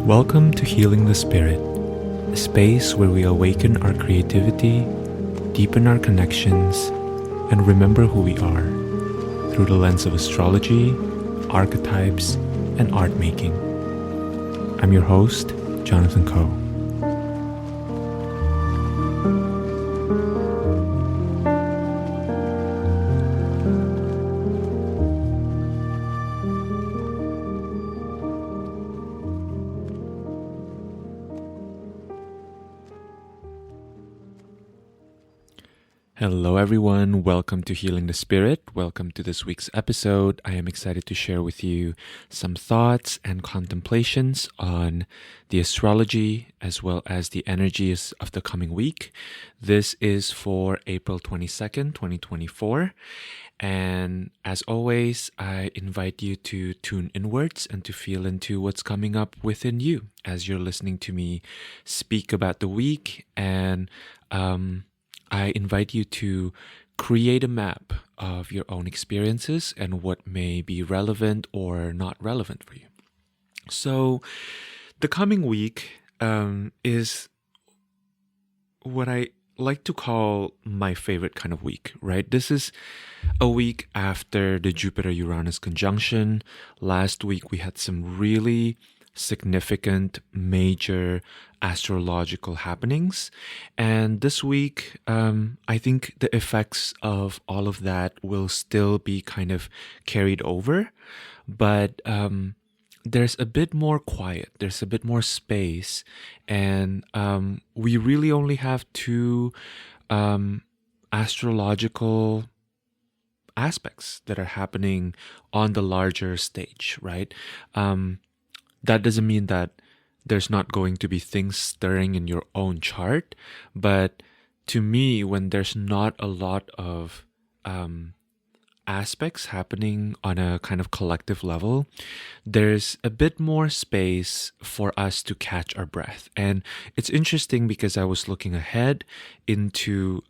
Welcome to Healing the Spirit, a space where we awaken our creativity, deepen our connections, and remember who we are through the lens of astrology, archetypes, and art making. I'm your host, Jonathan Coe. Hello everyone, welcome to Healing the Spirit. Welcome to this week's episode. I am excited to share with you some thoughts and contemplations on the astrology as well as the energies of the coming week. This is for April 22nd, 2024. And as always, I invite you to tune inwards and to feel into what's coming up within you as you're listening to me speak about the week. And I invite you to create a map of your own experiences and what may be relevant or not relevant for you. So the coming week is what I like to call my favorite kind of week, right? This is a week after the Jupiter-Uranus conjunction. Last week we had some really significant major astrological happenings, and this week I think the effects of all of that will still be kind of carried over, but there's a bit more quiet, there's a bit more space, and we really only have two astrological aspects that are happening on the larger stage, right? That doesn't mean that there's not going to be things stirring in your own chart. But to me, when there's not a lot of aspects happening on a kind of collective level, there's a bit more space for us to catch our breath. And it's interesting because I was looking ahead into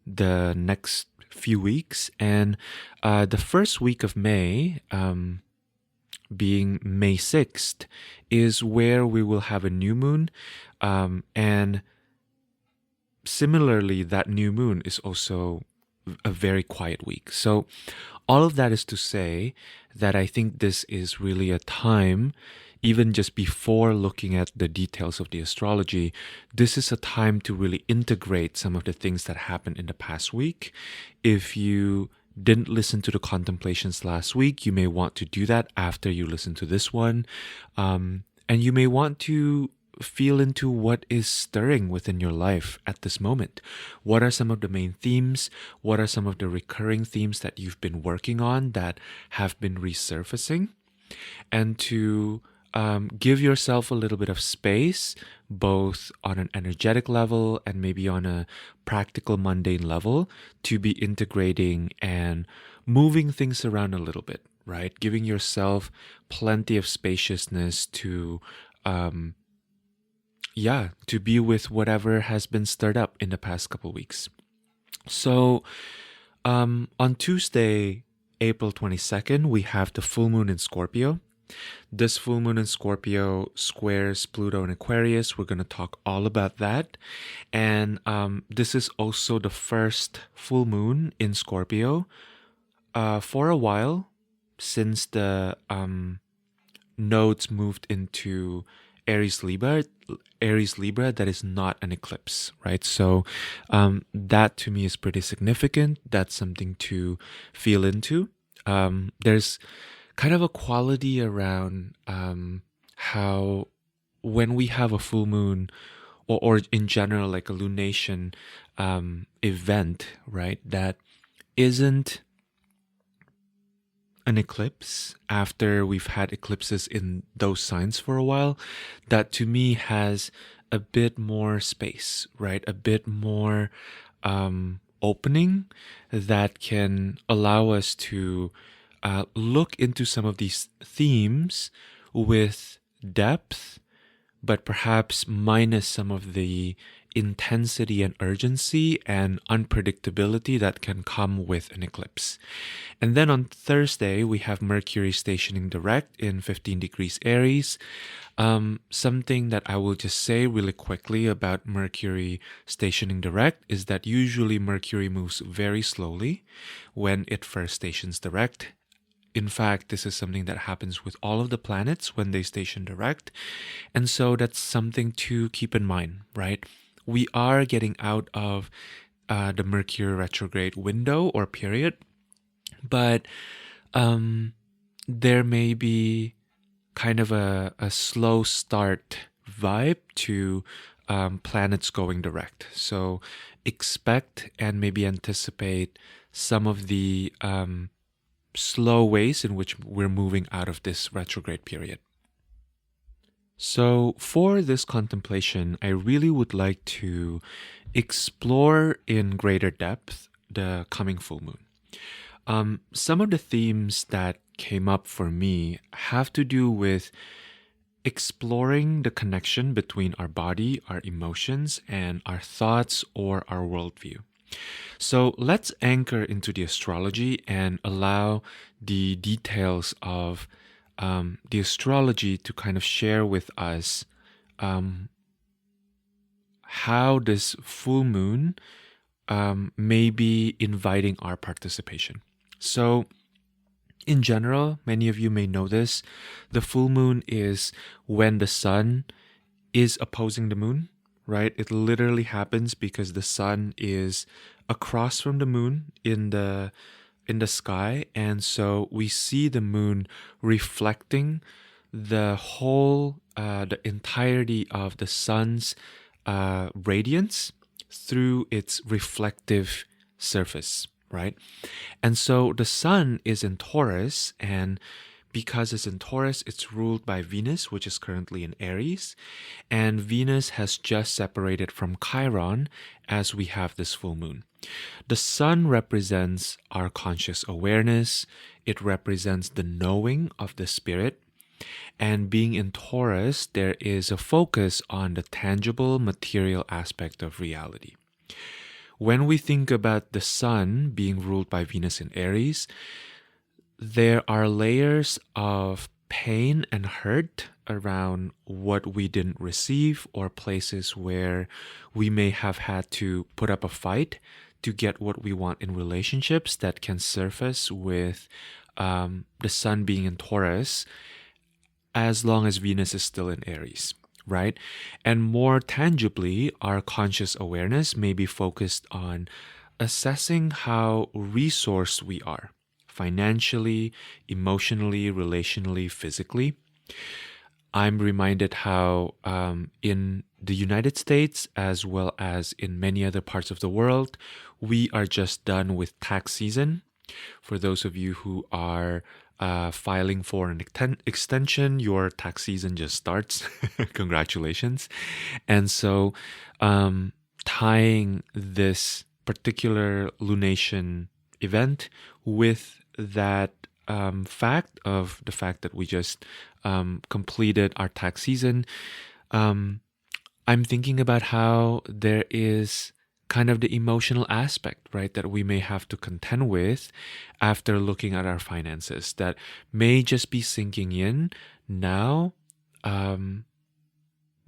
the next few weeks. And the first week of May, being May 6th, is where we will have a new moon. And similarly, that new moon is also a very quiet week. So all of that is to say that I think this is really a time, even just before looking at the details of the astrology, this is a time to really integrate some of the things that happened in the past week. If you didn't listen to the contemplations last week, you may want to do that after you listen to this one. And you may want to feel into what is stirring within your life at this moment. What are some of the main themes? What are some of the recurring themes that you've been working on that have been resurfacing? And to give yourself a little bit of space, both on an energetic level and maybe on a practical, mundane level, to be integrating and moving things around a little bit, right? Giving yourself plenty of spaciousness to be with whatever has been stirred up in the past couple weeks. So on Tuesday, April 22nd, we have the full moon in Scorpio. This full moon in Scorpio squares Pluto and Aquarius. We're going to talk all about that. And this is also the first full moon in Scorpio for a while, since the nodes moved into Aries Libra, that is not an eclipse, right? So that to me is pretty significant. That's something to feel into. There's kind of a quality around how when we have a full moon or in general like a lunation event, right, that isn't an eclipse after we've had eclipses in those signs for a while, that to me has a bit more space, right? A bit more opening that can allow us to look into some of these themes with depth, but perhaps minus some of the intensity and urgency and unpredictability that can come with an eclipse. And then on Thursday, we have Mercury stationing direct in 15 degrees Aries. Something that I will just say really quickly about Mercury stationing direct is that usually Mercury moves very slowly when it first stations direct. In fact, this is something that happens with all of the planets when they station direct. And so that's something to keep in mind, right? We are getting out of the Mercury retrograde window or period, but there may be kind of a slow start vibe to planets going direct. So expect and maybe anticipate some of the slow ways in which we're moving out of this retrograde period. So for this contemplation, I really would like to explore in greater depth the coming full moon. Some of the themes that came up for me have to do with exploring the connection between our body, our emotions, and our thoughts or our worldview. So let's anchor into the astrology and allow the details of the astrology to kind of share with us how this full moon may be inviting our participation. So in general, many of you may know this, the full moon is when the sun is opposing the moon, right? It literally happens because the sun is across from the moon in the sky, and so we see the moon reflecting the whole the entirety of the sun's radiance through its reflective surface, right? And so the sun is in Taurus, and because it's in Taurus, it's ruled by Venus, which is currently in Aries. And Venus has just separated from Chiron as we have this full moon. The sun represents our conscious awareness. It represents the knowing of the spirit. And being in Taurus, there is a focus on the tangible material aspect of reality. When we think about the sun being ruled by Venus in Aries, there are layers of pain and hurt around what we didn't receive, or places where we may have had to put up a fight to get what we want in relationships that can surface with the sun being in Taurus as long as Venus is still in Aries, right? And more tangibly, our conscious awareness may be focused on assessing how resourced we are, financially, emotionally, relationally, physically. I'm reminded how in the United States, as well as in many other parts of the world, we are just done with tax season. For those of you who are filing for an extension, your tax season just starts. Congratulations. And so tying this particular lunation event with that fact that we just completed our tax season, I'm thinking about how there is kind of the emotional aspect, right, that we may have to contend with after looking at our finances that may just be sinking in now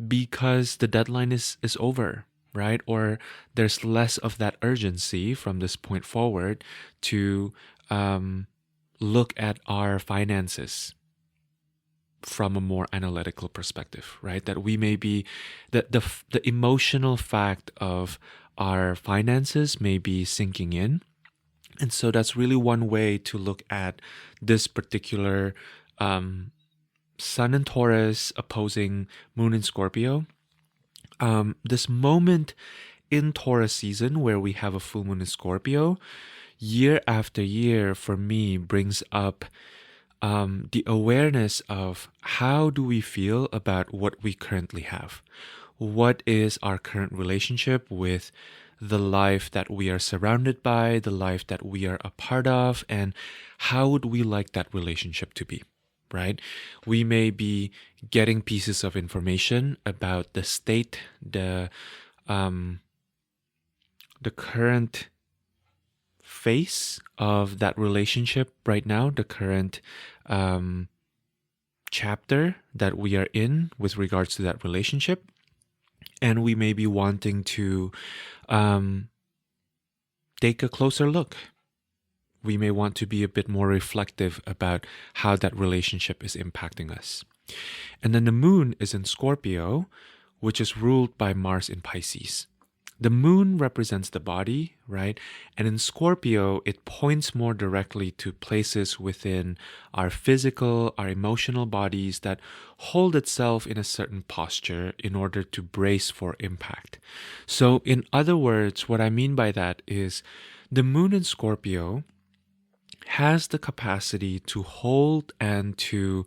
because the deadline is over, right? Or there's less of that urgency from this point forward to look at our finances from a more analytical perspective, right? That we may be, the emotional fact of our finances may be sinking in. And so that's really one way to look at this particular Sun in Taurus opposing Moon in Scorpio. This moment in Taurus season where we have a full moon in Scorpio, year after year for me brings up the awareness of how do we feel about what we currently have. What is our current relationship with the life that we are surrounded by, the life that we are a part of, and how would we like that relationship to be, right? We may be getting pieces of information about the state, the the current phase of that relationship right now, the current chapter that we are in with regards to that relationship. And we may be wanting to take a closer look. We may want to be a bit more reflective about how that relationship is impacting us. And then the moon is in Scorpio, which is ruled by Mars in Pisces. The moon represents the body, right? And in Scorpio, it points more directly to places within our physical, our emotional bodies that hold itself in a certain posture in order to brace for impact. So in other words, what I mean by that is the moon in Scorpio has the capacity to hold and to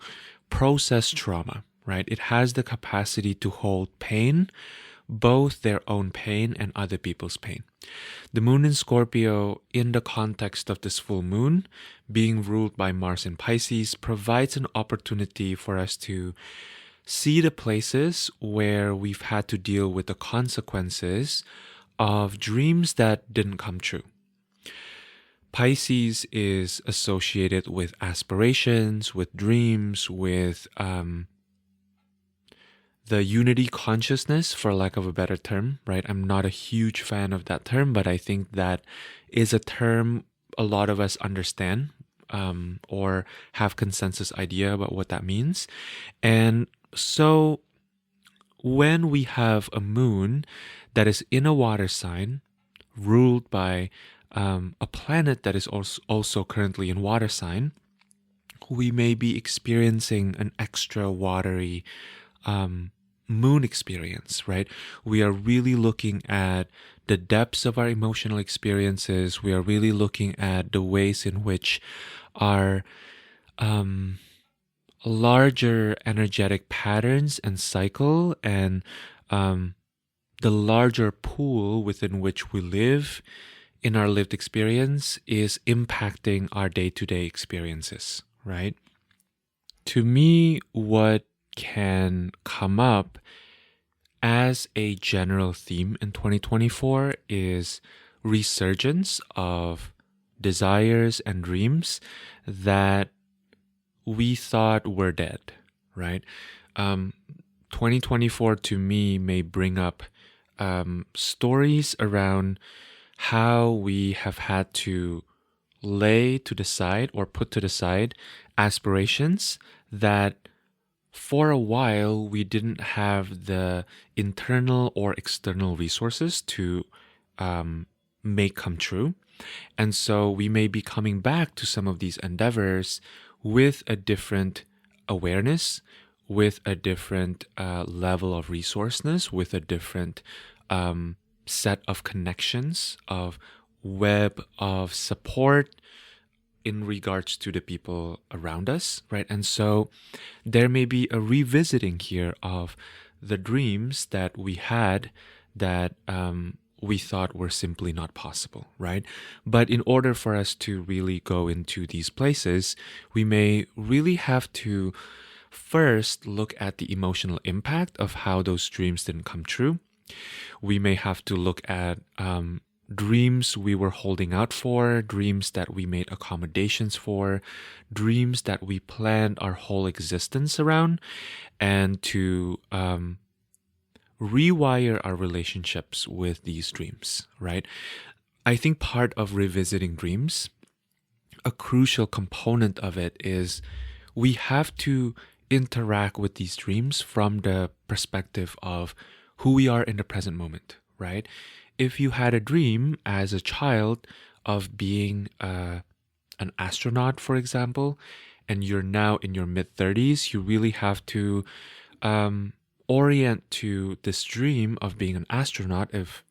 process trauma, right? It has the capacity to hold pain, both their own pain and other people's pain. The moon in Scorpio, in the context of this full moon, being ruled by Mars in Pisces, provides an opportunity for us to see the places where we've had to deal with the consequences of dreams that didn't come true. Pisces is associated with aspirations, with dreams, with the unity consciousness, for lack of a better term, right? I'm not a huge fan of that term, but I think that is a term a lot of us understand or have consensus idea about what that means. And so when we have a moon that is in a water sign, ruled by a planet that is also currently in water sign, we may be experiencing an extra watery moon experience, right? We are really looking at the depths of our emotional experiences. We are really looking at the ways in which our larger energetic patterns and cycle and the larger pool within which we live in our lived experience is impacting our day-to-day experiences, right? To me, what can come up as a general theme in 2024 is resurgence of desires and dreams that we thought were dead, right? 2024 to me may bring up stories around how we have had to lay to the side or put to the side aspirations that for a while we didn't have the internal or external resources to make come true. And so we may be coming back to some of these endeavors with a different awareness, with a different level of resourceness, with a different set of connections, of web of support in regards to the people around us, right? And so there may be a revisiting here of the dreams that we had that we thought were simply not possible, right? But in order for us to really go into these places, we may really have to first look at the emotional impact of how those dreams didn't come true. We may have to look at dreams we were holding out for, dreams that we made accommodations for, dreams that we planned our whole existence around, and to rewire our relationships with these dreams, right? I think part of revisiting dreams, a crucial component of it is we have to interact with these dreams from the perspective of who we are in the present moment, right? If you had a dream as a child of being an astronaut, for example, and you're now in your mid-30s, you really have to orient to this dream of being an astronaut, if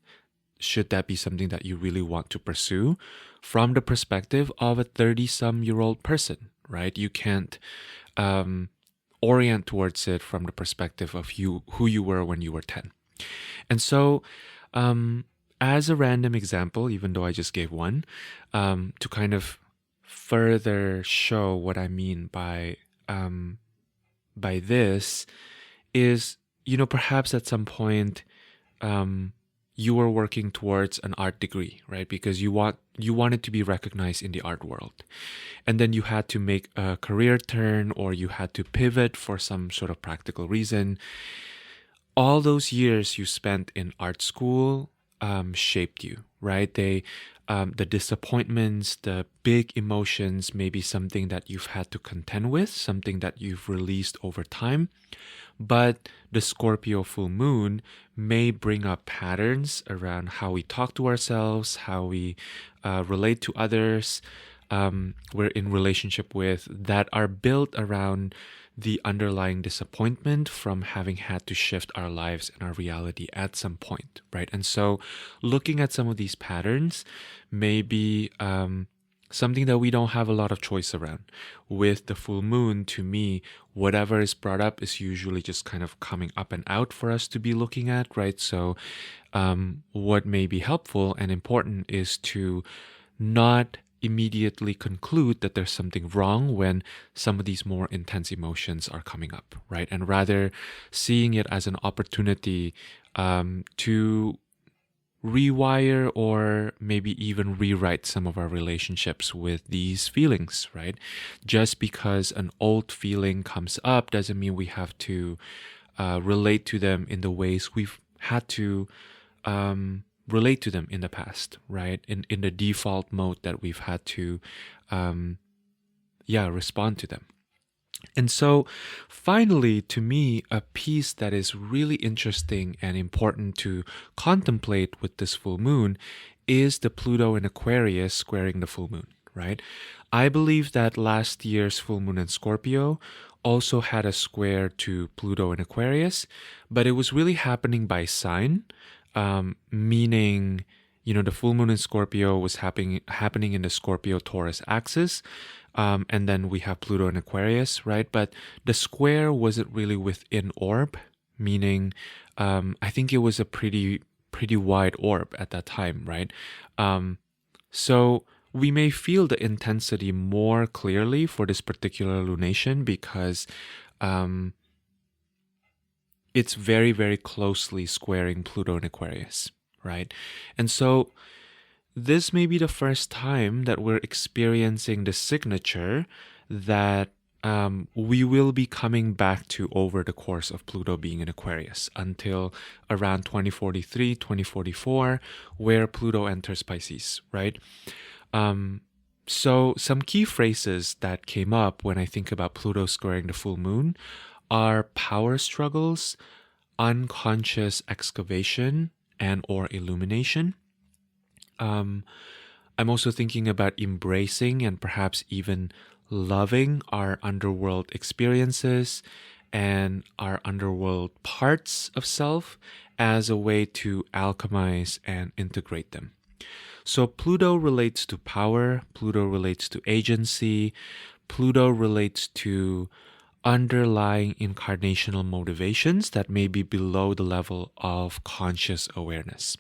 should that be something that you really want to pursue, from the perspective of a 30-some-year-old person, right? You can't orient towards it from the perspective of who you were when you were 10. And so as a random example, even though I just gave one, to kind of further show what I mean by this is, perhaps at some point you were working towards an art degree, right? Because you wanted to be recognized in the art world. And then you had to make a career turn, or you had to pivot for some sort of practical reason. All those years you spent in art school shaped you, right? The disappointments, the big emotions, maybe something that you've had to contend with, something that you've released over time. But the Scorpio full moon may bring up patterns around how we talk to ourselves, how we relate to others, we're in relationship with, that are built around the underlying disappointment from having had to shift our lives and our reality at some point, right? And so looking at some of these patterns may be something that we don't have a lot of choice around. With the full moon, to me, whatever is brought up is usually just kind of coming up and out for us to be looking at, right? So what may be helpful and important is to not immediately conclude that there's something wrong when some of these more intense emotions are coming up, right? And rather seeing it as an opportunity to rewire or maybe even rewrite some of our relationships with these feelings, right? Just because an old feeling comes up doesn't mean we have to relate to them in the ways we've had to relate to them in the past, right? In the default mode that we've had to respond to them. And so finally, to me, a piece that is really interesting and important to contemplate with this full moon is the Pluto in Aquarius squaring the full moon, right? I believe that last year's full moon in Scorpio also had a square to Pluto in Aquarius, but it was really happening by sign, meaning, the full moon in Scorpio was happening in the Scorpio-Taurus axis. And then we have Pluto in Aquarius, right? But the square wasn't really within orb, meaning I think it was a pretty wide orb at that time, right? So we may feel the intensity more clearly for this particular lunation because it's very, very closely squaring Pluto in Aquarius, right? And so this may be the first time that we're experiencing the signature that we will be coming back to over the course of Pluto being in Aquarius until around 2043, 2044, where Pluto enters Pisces, right? So some key phrases that came up when I think about Pluto squaring the full moon are power struggles, unconscious excavation, and or illumination. I'm also thinking about embracing and perhaps even loving our underworld experiences and our underworld parts of self as a way to alchemize and integrate them. So Pluto relates to power, Pluto relates to agency, Pluto relates to underlying incarnational motivations that may be below the level of conscious awareness.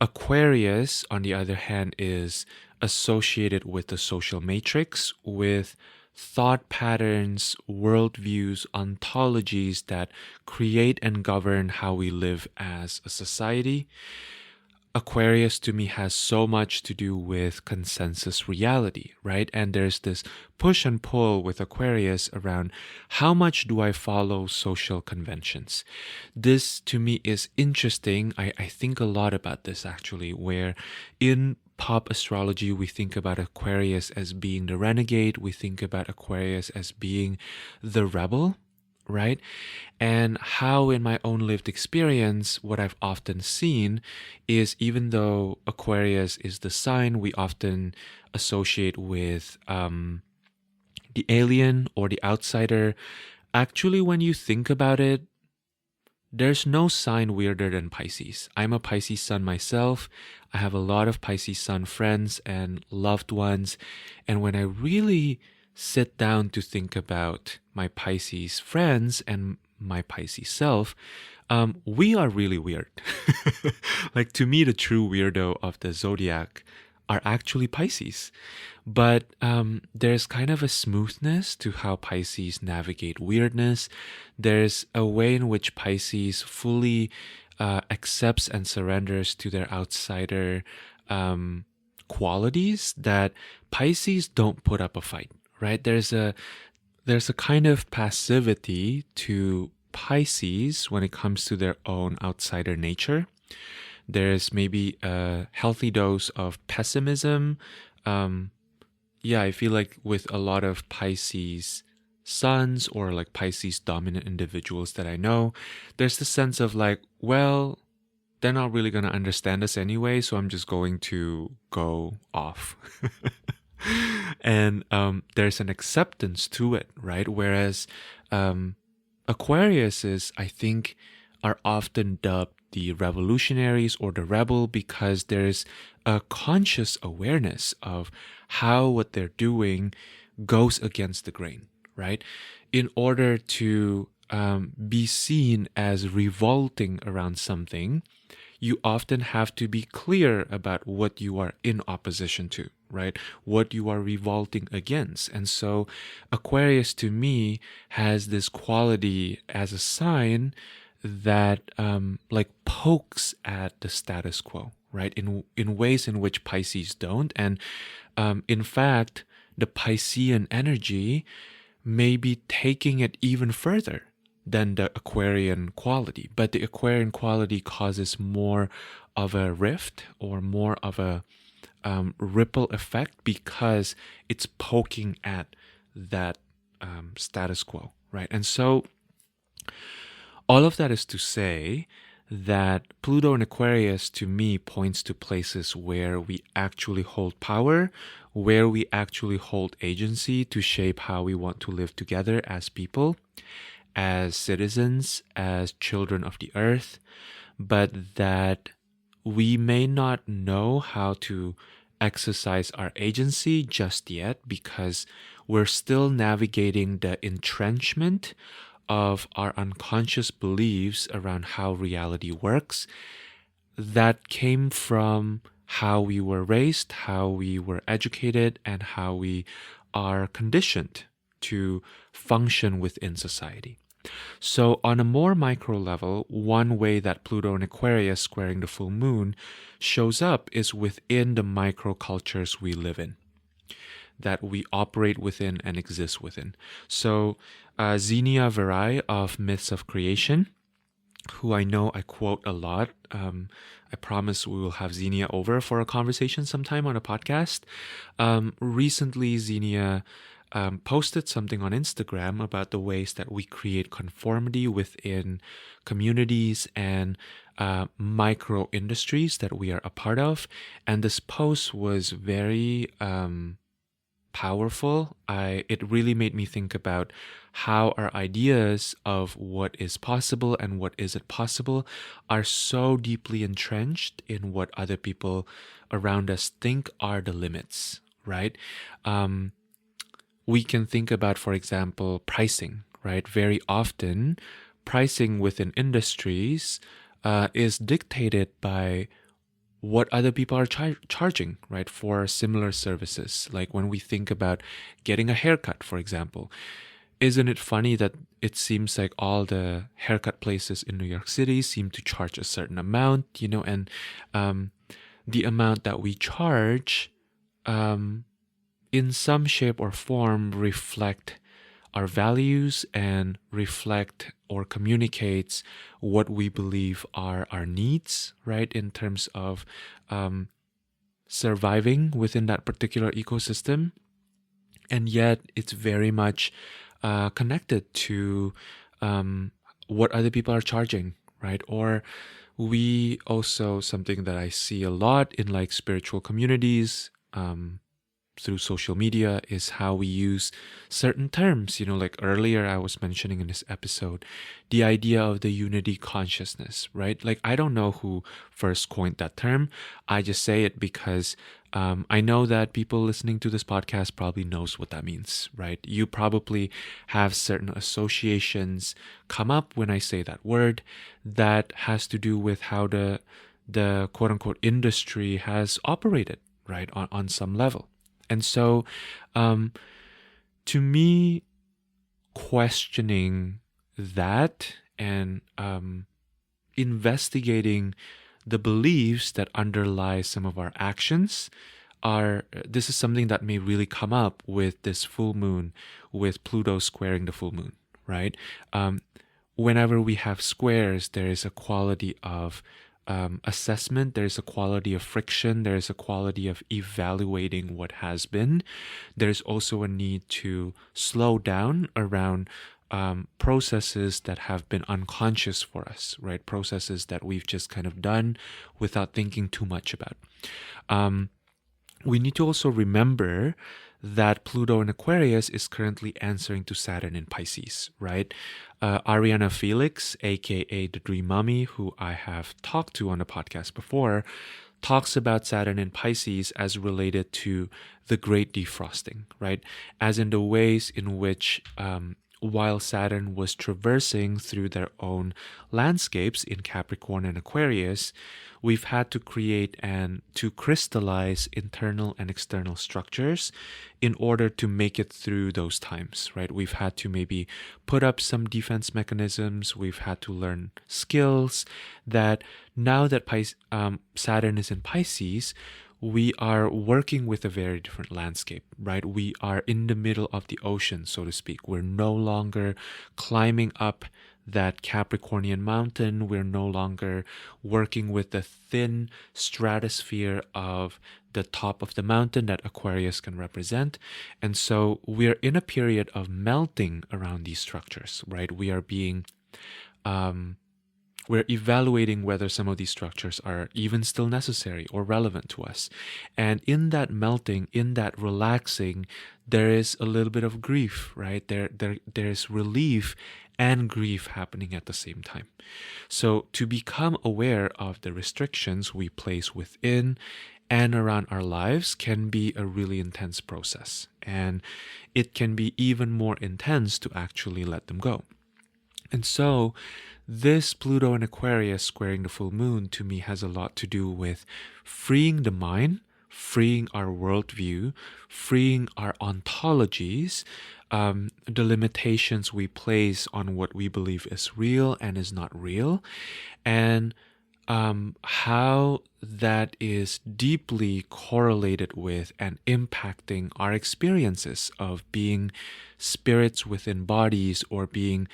Aquarius, on the other hand, is associated with the social matrix, with thought patterns, worldviews, ontologies that create and govern how we live as a society. Aquarius to me has so much to do with consensus reality, right? And there's this push and pull with Aquarius around how much do I follow social conventions. This to me is interesting. I think a lot about this actually, where in pop astrology, we think about Aquarius as being the renegade. We think about Aquarius as being the rebel, right? And how in my own lived experience, what I've often seen is even though Aquarius is the sign we often associate with the alien or the outsider, actually when you think about it, there's no sign weirder than Pisces. I'm a Pisces sun myself. I have a lot of Pisces sun friends and loved ones. And when I really sit down to think about my Pisces friends and my Pisces self, we are really weird. Like to me, the true weirdo of the zodiac are actually Pisces. But there's kind of a smoothness to how Pisces navigate weirdness. There's a way in which Pisces fully accepts and surrenders to their outsider qualities, that Pisces don't put up a fight, right? There's a kind of passivity to Pisces when it comes to their own outsider nature. There's maybe a healthy dose of pessimism. I feel like with a lot of Pisces sons or like Pisces dominant individuals that I know, there's the sense of like, well, they're not really going to understand us anyway, so I'm just going to go off. And there's an acceptance to it, right? Whereas Aquariuses, I think, are often dubbed the revolutionaries or the rebel because there's a conscious awareness of how what they're doing goes against the grain, right? In order to be seen as revolting around something, you often have to be clear about what you are in opposition to, right? What you are revolting against. And so Aquarius to me has this quality as a sign that like pokes at the status quo, right? In ways in which Pisces don't. And in fact, the Piscean energy may be taking it even further than the Aquarian quality. But the Aquarian quality causes more of a rift or more of a ripple effect because it's poking at that status quo, right? And so all of that is to say that Pluto in Aquarius to me points to places where we actually hold power, where we actually hold agency to shape how we want to live together as people, as citizens, as children of the earth, but that we may not know how to exercise our agency just yet because we're still navigating the entrenchment of our unconscious beliefs around how reality works that came from how we were raised, how we were educated, and how we are conditioned to function within society. So on a more micro level, one way that Pluto in Aquarius squaring the full moon shows up is within the microcultures we live in, that we operate within and exist within. So Xenia Verai of Myths of Creation, who I know I quote a lot. I promise we will have Xenia over for a conversation sometime on a podcast. Recently, Xenia posted something on Instagram about the ways that we create conformity within communities and micro industries that we are a part of. And this post was very powerful. It really made me think about how our ideas of what is possible and what isn't possible are so deeply entrenched in what other people around us think are the limits, right? We can think about, for example, pricing, right? Very often, pricing within industries is dictated by what other people are charging, right, for similar services. Like when we think about getting a haircut, for example, isn't it funny that it seems like all the haircut places in New York City seem to charge a certain amount, and the amount that we charge in some shape or form reflect our values and reflect or communicates what we believe are our needs, right, in terms of surviving within that particular ecosystem. And yet it's very much connected to what other people are charging, right? Or we also, something that I see a lot in like spiritual communities, through social media, is how we use certain terms. Like earlier I was mentioning in this episode, the idea of the unity consciousness, right? Like I don't know who first coined that term. I just say it because I know that people listening to this podcast probably knows what that means, right? You probably have certain associations come up when I say that word that has to do with how the quote unquote industry has operated, right, on some level. And so, to me, questioning that and investigating the beliefs that underlie some of our actions. This is something that may really come up with this full moon, with Pluto squaring the full moon, right? Whenever we have squares, there is a quality of assessment, there's a quality of friction, there's a quality of evaluating what has been. There's also a need to slow down around processes that have been unconscious for us, right? Processes that we've just kind of done without thinking too much about. We need to also remember that Pluto in Aquarius is currently answering to Saturn in Pisces, right? Ariana Felix, aka the Dream Mummy, who I have talked to on the podcast before, talks about Saturn in Pisces as related to the great defrosting, right? As in the ways in which while Saturn was traversing through their own landscapes in Capricorn and Aquarius, we've had to create and to crystallize internal and external structures in order to make it through those times, right? We've had to maybe put up some defense mechanisms. We've had to learn skills that now that Saturn is in Pisces, we are working with a very different landscape, right? We are in the middle of the ocean, so to speak. We're no longer climbing up that Capricornian mountain. We're no longer working with the thin stratosphere of the top of the mountain that Aquarius can represent. And so we're in a period of melting around these structures, right? We are being we're evaluating whether some of these structures are even still necessary or relevant to us. And in that melting, in that relaxing, there is a little bit of grief, right? There's relief and grief happening at the same time. So to become aware of the restrictions we place within and around our lives can be a really intense process. And it can be even more intense to actually let them go. And so this Pluto in Aquarius squaring the full moon to me has a lot to do with freeing the mind, freeing our worldview, freeing our ontologies, the limitations we place on what we believe is real and is not real, and how that is deeply correlated with and impacting our experiences of being spirits within bodies or being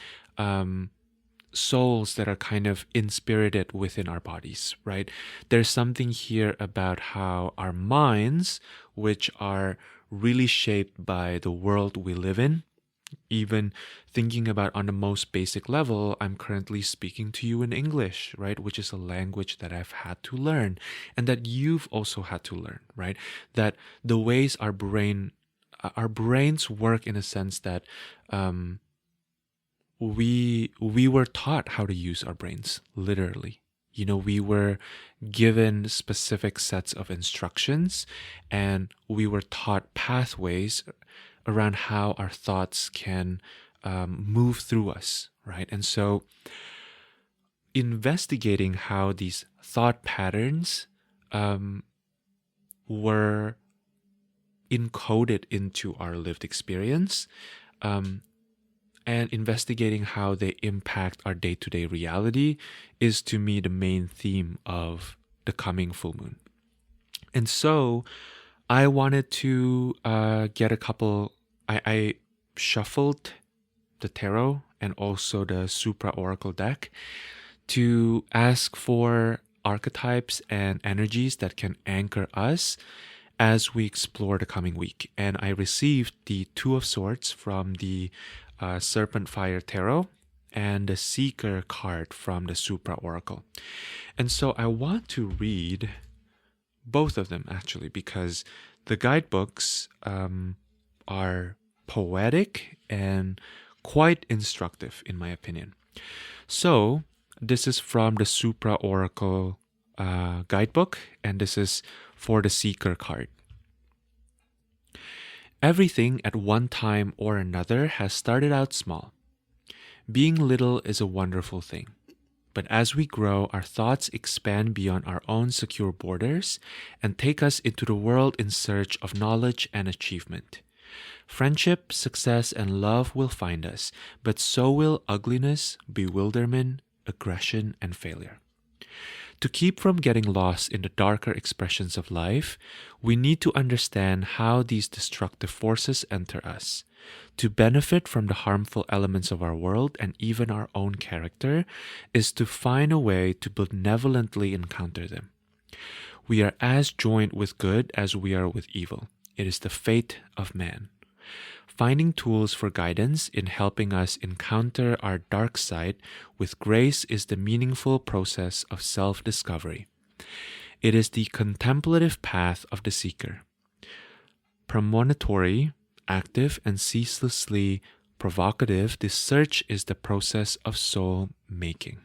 souls that are kind of inspirited within our bodies, right? There's something here about how our minds, which are really shaped by the world we live in, even thinking about on the most basic level, I'm currently speaking to you in English, right? Which is a language that I've had to learn and that you've also had to learn, right? That the ways our brains work in a sense that we were taught how to use our brains, literally. You know, we were given specific sets of instructions and we were taught pathways around how our thoughts can move through us, right? And so investigating how these thought patterns were encoded into our lived experience, and investigating how they impact our day-to-day reality is, to me, the main theme of the coming full moon. And so I wanted to get a couple. I shuffled the tarot and also the Supra Oracle deck to ask for archetypes and energies that can anchor us as we explore the coming week. And I received the Two of Swords from the Serpent Fire Tarot and the Seeker card from the Supra Oracle. And so I want to read both of them actually, because the guidebooks are poetic and quite instructive in my opinion. So this is from the Supra Oracle guidebook, and this is for the Seeker card. Everything at one time or another has started out small. Being little is a wonderful thing. But as we grow, our thoughts expand beyond our own secure borders and take us into the world in search of knowledge and achievement. Friendship, success, and love will find us, but so will ugliness, bewilderment, aggression and failure. To keep from getting lost in the darker expressions of life, we need to understand how these destructive forces enter us. To benefit from the harmful elements of our world and even our own character is to find a way to benevolently encounter them. We are as joined with good as we are with evil. It is the fate of man. Finding tools for guidance in helping us encounter our dark side with grace is the meaningful process of self-discovery. It is the contemplative path of the seeker. Premonitory, active, and ceaselessly provocative, this search is the process of soul making.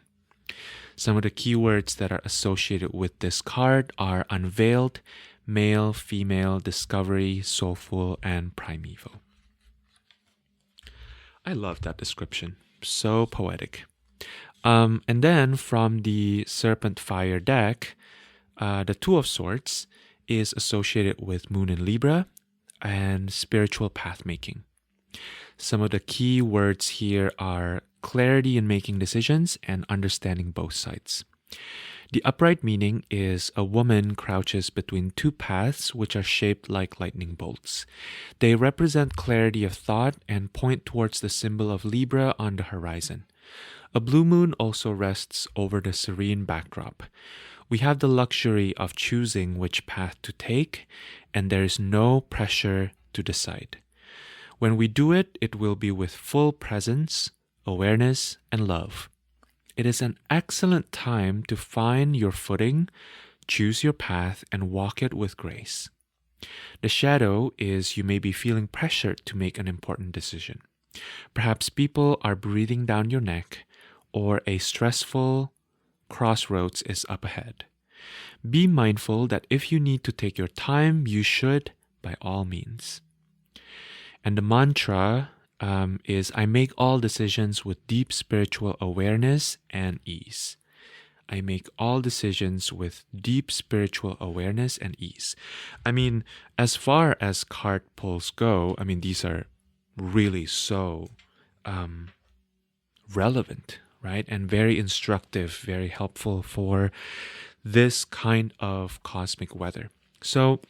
Some of the keywords that are associated with this card are unveiled, male, female, discovery, soulful, and primeval. I love that description. So poetic. And then from the Serpent Fire deck, the Two of Swords is associated with Moon in Libra and spiritual path making. Some of the key words here are clarity in making decisions and understanding both sides. The upright meaning is a woman crouches between two paths which are shaped like lightning bolts. They represent clarity of thought and point towards the symbol of Libra on the horizon. A blue moon also rests over the serene backdrop. We have the luxury of choosing which path to take, and there is no pressure to decide. When we do it, it will be with full presence, awareness, and love. It is an excellent time to find your footing, choose your path, and walk it with grace. The shadow is you may be feeling pressured to make an important decision. Perhaps people are breathing down your neck, or a stressful crossroads is up ahead. Be mindful that if you need to take your time, you should, by all means. And the mantra is I make all decisions with deep spiritual awareness and ease. I make all decisions with deep spiritual awareness and ease. I mean, as far as card pulls go, I mean, these are really so relevant, right? And very instructive, very helpful for this kind of cosmic weather. So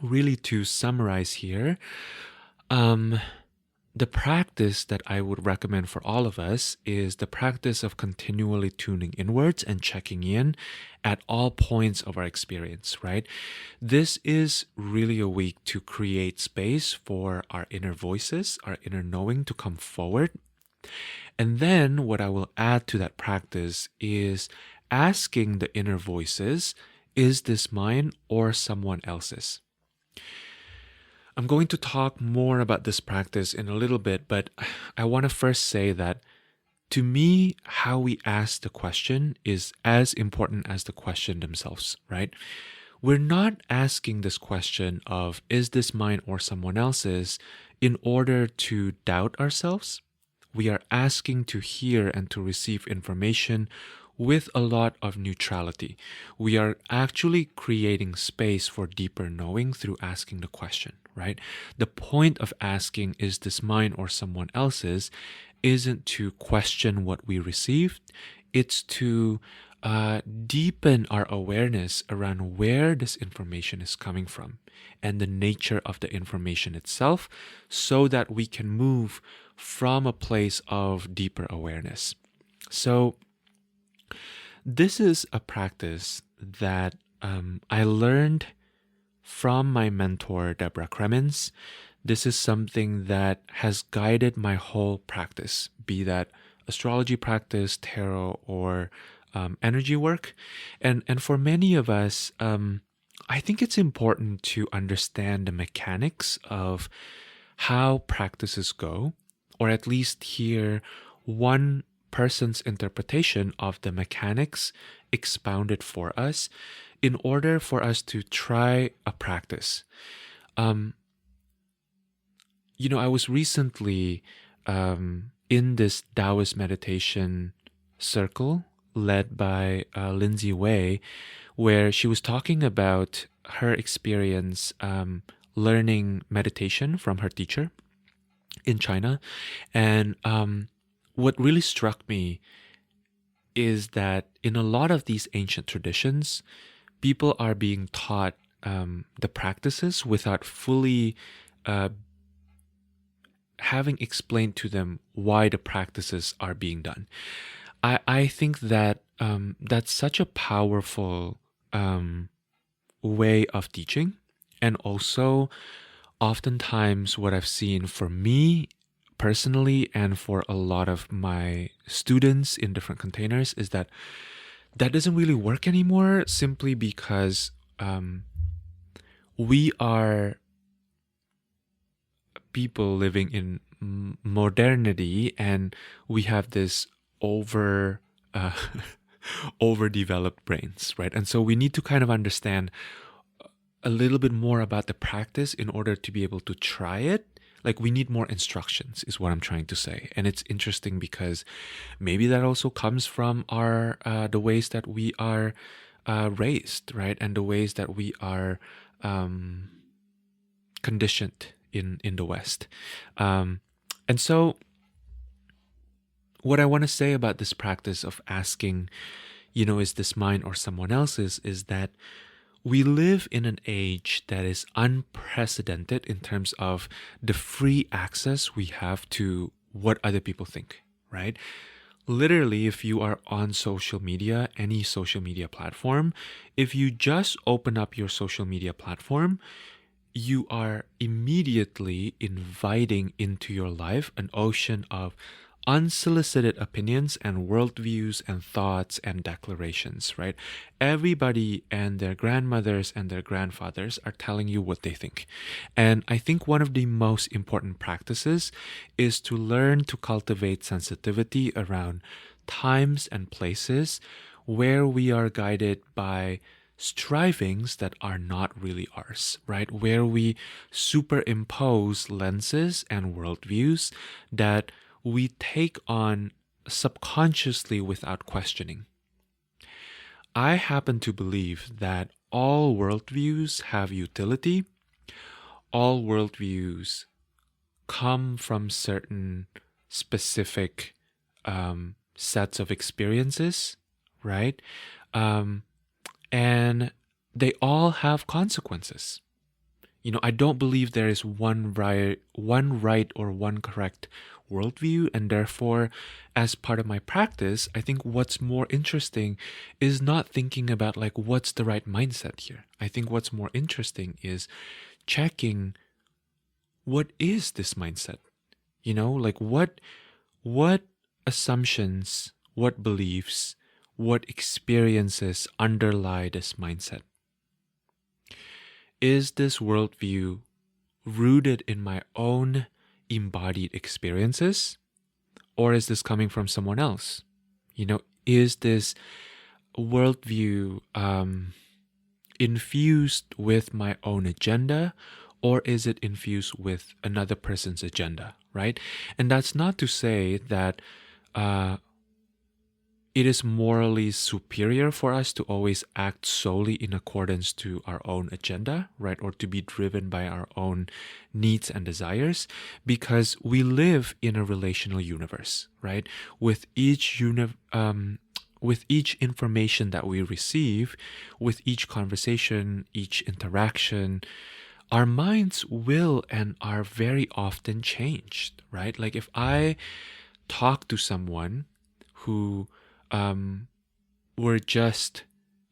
really to summarize here, the practice that I would recommend for all of us is the practice of continually tuning inwards and checking in at all points of our experience, right? This is really a week to create space for our inner voices, our inner knowing to come forward. And then what I will add to that practice is asking the inner voices, is this mine or someone else's? I'm going to talk more about this practice in a little bit, but I want to first say that to me, how we ask the question is as important as the question themselves, right? We're not asking this question of, is this mine or someone else's, in order to doubt ourselves. We are asking to hear and to receive information with a lot of neutrality. We are actually creating space for deeper knowing through asking the question, right? The point of asking, is this mine or someone else's, isn't to question what we received. It's to deepen our awareness around where this information is coming from and the nature of the information itself, so that we can move from a place of deeper awareness. So this is a practice that I learned from my mentor, Deborah Kremens. This is something that has guided my whole practice, be that astrology practice, tarot, or energy work. And for many of us, I think it's important to understand the mechanics of how practices go, or at least hear one person's interpretation of the mechanics expounded for us in order for us to try a practice. I was recently in this Taoist meditation circle led by Lindsay Wei, where she was talking about her experience learning meditation from her teacher in China. And what really struck me is that in a lot of these ancient traditions, people are being taught the practices without fully uh, having explained to them why the practices are being done. I think that that's such a powerful way of teaching. And also, oftentimes, what I've seen for me personally and for a lot of my students in different containers is that doesn't really work anymore, simply because we are people living in modernity, and we have this uh, overdeveloped brains, right? And so we need to kind of understand a little bit more about the practice in order to be able to try it. Like, we need more instructions is what I'm trying to say. And it's interesting because maybe that also comes from our the ways that we are raised, right? And the ways that we are conditioned in the West. And so what I want to say about this practice of asking, is this mine or someone else's, is that we live in an age that is unprecedented in terms of the free access we have to what other people think, right? Literally, if you are on social media, any social media platform, if you just open up your social media platform, you are immediately inviting into your life an ocean of unsolicited opinions and worldviews and thoughts and declarations, right? Everybody and their grandmothers and their grandfathers are telling you what they think. And I think one of the most important practices is to learn to cultivate sensitivity around times and places where we are guided by strivings that are not really ours, right? Where we superimpose lenses and worldviews that we take on subconsciously without questioning. I happen to believe that all worldviews have utility. All worldviews come from certain specific sets of experiences, right? And they all have consequences. I don't believe there is one right or one correct worldview, and therefore, as part of my practice, I think what's more interesting is not thinking about like what's the right mindset here. I think what's more interesting is checking what is this mindset. Like what assumptions, what beliefs, what experiences underlie this mindset. Is this worldview rooted in my own embodied experiences, or is this coming from someone else? Is this worldview infused with my own agenda, or is it infused with another person's agenda, right? And that's not to say that it is morally superior for us to always act solely in accordance to our own agenda, right? Or to be driven by our own needs and desires, because we live in a relational universe, right? With each information that we receive, with each conversation, each interaction, our minds will and are very often changed, right? Like if I talk to someone who were just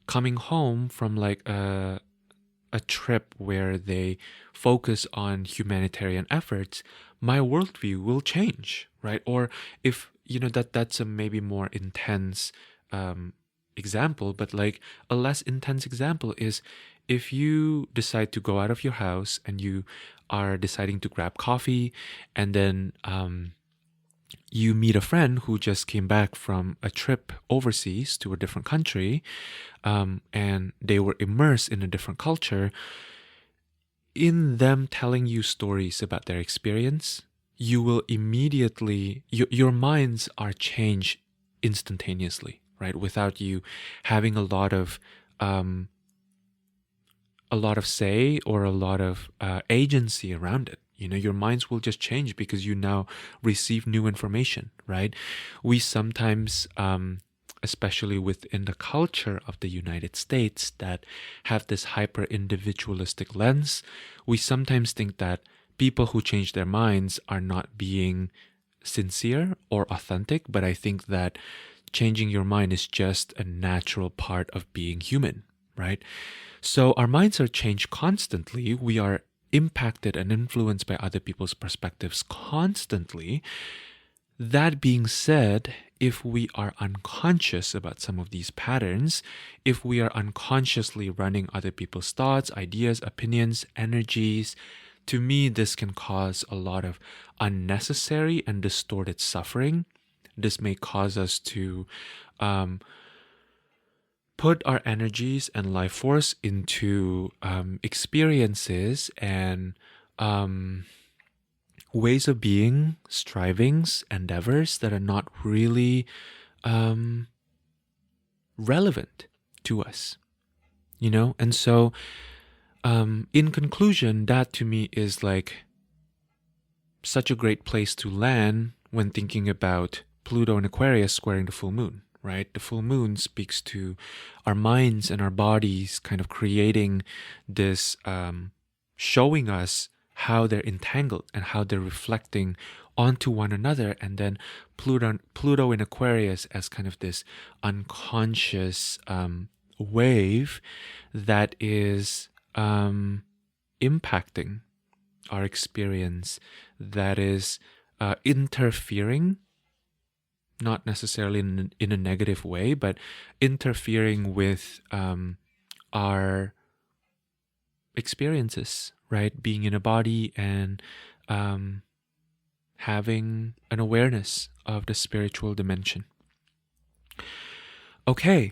coming home from like a trip where they focus on humanitarian efforts, my worldview will change, right? Or if that's a maybe more intense example, but like a less intense example is if you decide to go out of your house and you are deciding to grab coffee, and then you meet a friend who just came back from a trip overseas to a different country, and they were immersed in a different culture. In them telling you stories about their experience, you will immediately, your minds are changed instantaneously, right? Without you having a lot of say or a lot of agency around it. Your minds will just change because you now receive new information, right? We sometimes especially within the culture of the United States that have this hyper individualistic lens, we sometimes think that people who change their minds are not being sincere or authentic, but I think that changing your mind is just a natural part of being human, right? So our minds are changed constantly. We are impacted and influenced by other people's perspectives constantly. That being said, if we are unconscious about some of these patterns, if we are unconsciously running other people's thoughts, ideas, opinions, energies, to me, this can cause a lot of unnecessary and distorted suffering. This may cause us to put our energies and life force into experiences and ways of being, strivings, endeavors that are not really relevant to us, And so, in conclusion, that to me is like such a great place to land when thinking about Pluto and Aquarius squaring the full moon, right? The full moon speaks to our minds and our bodies kind of creating this, showing us how they're entangled and how they're reflecting onto one another. And then Pluto in Aquarius as kind of this unconscious wave that is impacting our experience, that is interfering, not necessarily in a negative way, but interfering with our experiences, right? Being in a body and having an awareness of the spiritual dimension. Okay,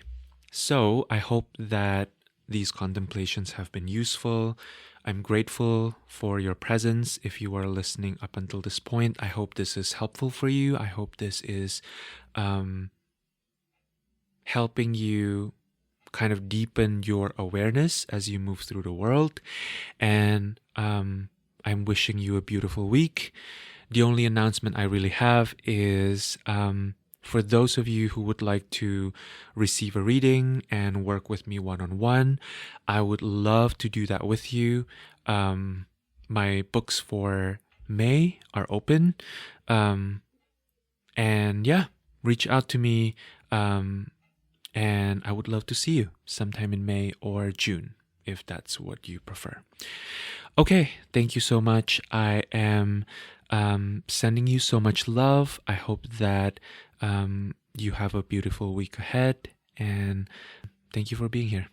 so I hope that these contemplations have been useful. I'm grateful for your presence. If you are listening up until this point, I hope this is helpful for you. I hope this is helping you kind of deepen your awareness as you move through the world. And I'm wishing you a beautiful week. The only announcement I really have is for those of you who would like to receive a reading and work with me one-on-one, I would love to do that with you. My books for May are open. And yeah, reach out to me. And I would love to see you sometime in May or June, if that's what you prefer. Okay, thank you so much. I am sending you so much love. I hope that you have a beautiful week ahead, and thank you for being here.